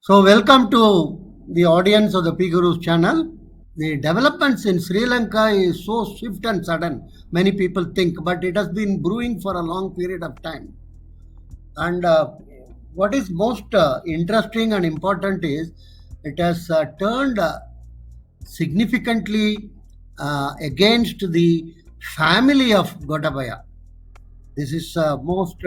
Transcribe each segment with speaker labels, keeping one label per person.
Speaker 1: So welcome to the audience of the PGurus channel. The developments in Sri Lanka is so swift and sudden, many people think, but it has been brewing for a long period of time. And what is most interesting and important is it has turned significantly against the family of Gotabaya. This is most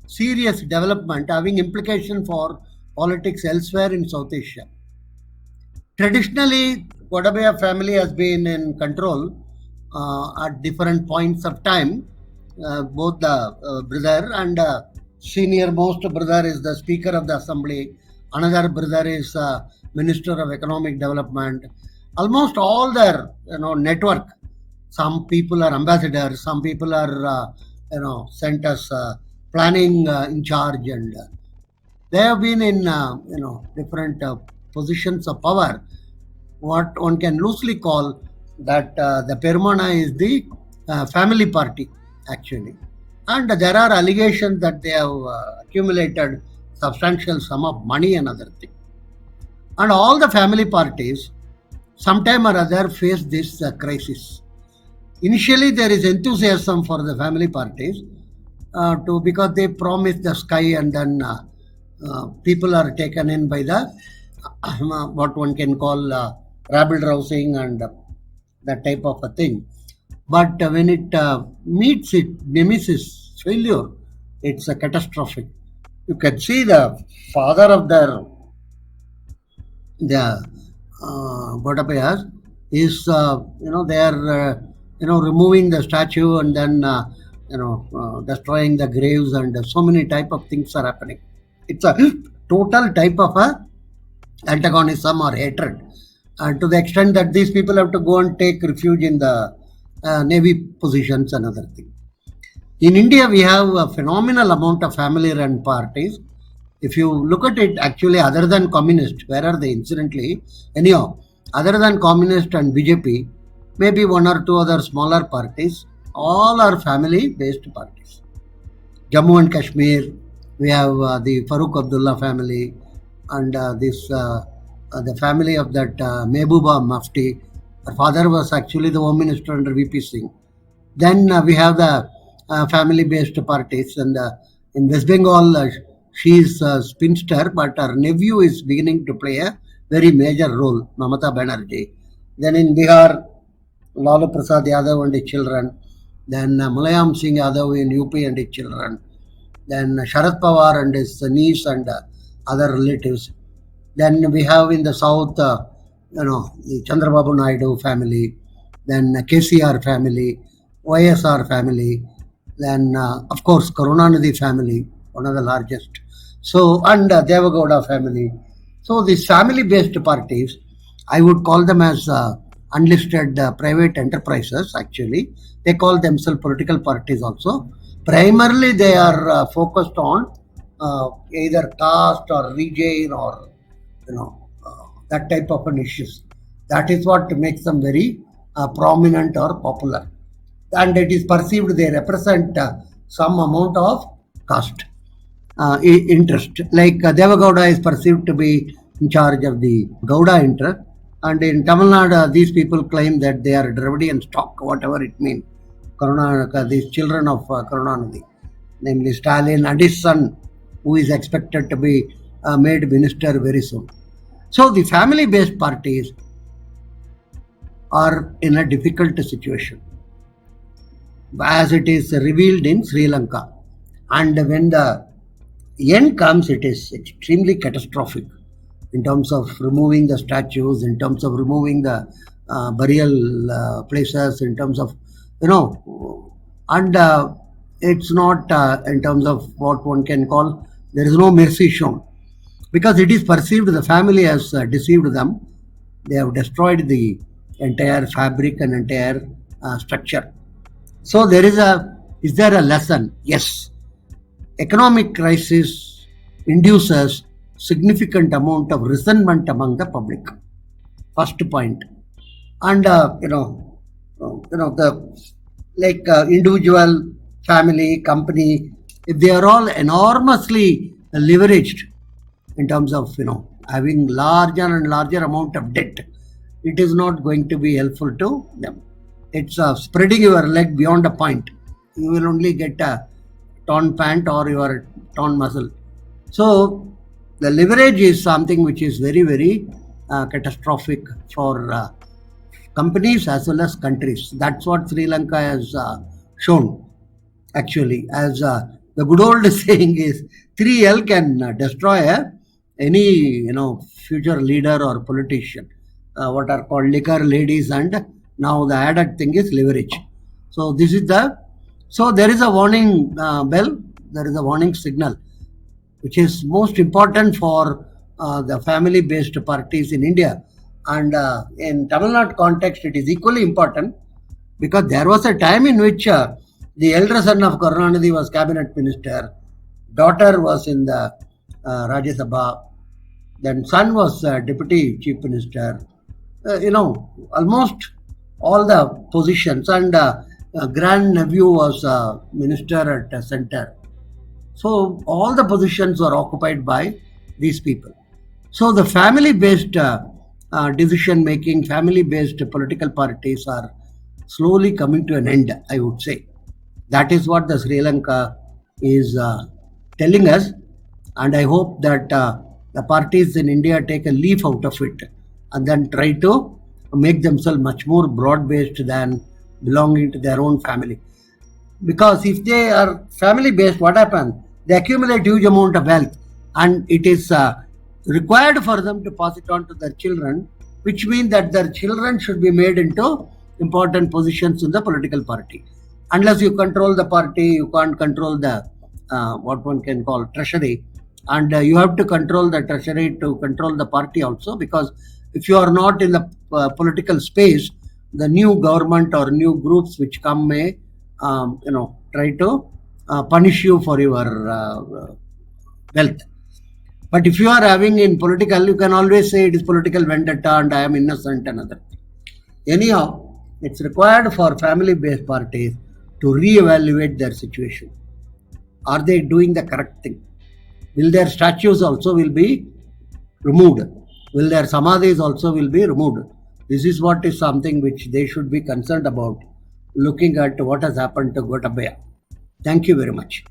Speaker 1: serious development having implication for politics elsewhere in South Asia. Traditionally, Gotabaya family has been in control at different points of time. Both the brother and senior most brother is the Speaker of the Assembly. Another brother is Minister of Economic Development. Almost all their network. Some people are ambassadors. Some people are sent as planning in charge, and they have been in different positions of power. What one can loosely call that the Permana is the family party actually, and there are allegations that they have accumulated substantial sum of money and other thing. And all the family parties sometime or other face this crisis. Initially, there is enthusiasm for the family parties because they promise the sky, and then people are taken in by the what one can call rabble rousing and that type of a thing. But when it meets its nemesis failure, it's a catastrophic. You can see the father of the Gotabayas is they are removing the statue and then destroying the graves, and so many type of things are happening. It's a total type of a antagonism or hatred, to the extent that these people have to go and take refuge in the navy positions and other things. In India, we have a phenomenal amount of family-run parties. If you look at it, actually, other than communist, where are they incidentally? Anyhow, other than communist and BJP, maybe one or two other smaller parties, all are family-based parties. Jammu and Kashmir, we have the Farooq Abdullah family, and the family of that Mehbooba Mufti. Her father was actually the Home Minister under VP Singh. Then we have the family-based parties, and in West Bengal, she is a spinster, but her nephew is beginning to play a very major role, Mamata Banerjee. Then in Bihar, Lalu Prasad Yadav and his children. Then Mulayam Singh Yadav in UP and his children. Then Sharad Pawar and his niece and other relatives. Then we have in the south, the Chandrababu Naidu family. Then KCR family, YSR family. Then of course Karunanidhi family, one of the largest. So, and Devagowda family. So these family-based parties, I would call them as unlisted private enterprises. Actually, they call themselves political parties also. Primarily, they are focused on either caste or region or that type of an issues. That is what makes them very prominent or popular, and it is perceived they represent some amount of caste interest. Like Devagowda is perceived to be in charge of the Gowda interest. And in Tamil Nadu, these people claim that they are Dravidian stock, whatever it means. These children of Karunanidhi, namely Stalin and his son, who is expected to be made minister very soon. So the family-based parties are in a difficult situation, as it is revealed in Sri Lanka. And when the end comes, it is extremely catastrophic. In terms of removing the statues, in terms of removing the burial places, in terms of, and it's not in terms of what one can call, there is no mercy shown. Because it is perceived the family has deceived them. They have destroyed the entire fabric and entire structure. So is there a lesson? Yes. Economic crisis induces significant amount of resentment among the public. First point. And individual, family, company, if they are all enormously leveraged, in terms of having larger and larger amount of debt. It is not going to be helpful to them. It's spreading your leg beyond a point. You will only get a torn pant or your torn muscle. So the leverage is something which is very, very catastrophic for companies as well as countries. That's what Sri Lanka has shown. Actually, as the good old saying is, 3L can destroy any future leader or politician. What are called liquor, ladies, and now the added thing is leverage. So this is so there is a warning bell, there is a warning signal, which is most important for the family-based parties in India. And in Tamil Nadu context, it is equally important, because there was a time in which the elder son of Karunanidhi was cabinet minister, daughter was in the Rajya Sabha, then son was deputy chief minister, almost all the positions, and grandnephew was minister at center. So all the positions were occupied by these people. So the family-based decision-making, family-based political parties are slowly coming to an end, I would say. That is what the Sri Lanka is telling us, and I hope that the parties in India take a leaf out of it and then try to make themselves much more broad-based than belonging to their own family. Because if they are family-based, what happens? They accumulate huge amount of wealth, and it is required for them to pass it on to their children, which means that their children should be made into important positions in the political party. Unless you control the party, you can't control the what one can call treasury, and you have to control the treasury to control the party also, because if you are not in the political space, the new government or new groups which come may try to punish you for your wealth. But if you are having in political, you can always say it is political vendetta and I am innocent and other. Anyhow, it's required for family-based parties to re-evaluate their situation. Are they doing the correct thing? Will their statues also will be removed? Will their samadhis also will be removed? This is what is something which they should be concerned about, looking at what has happened to Gotabaya. Thank you very much.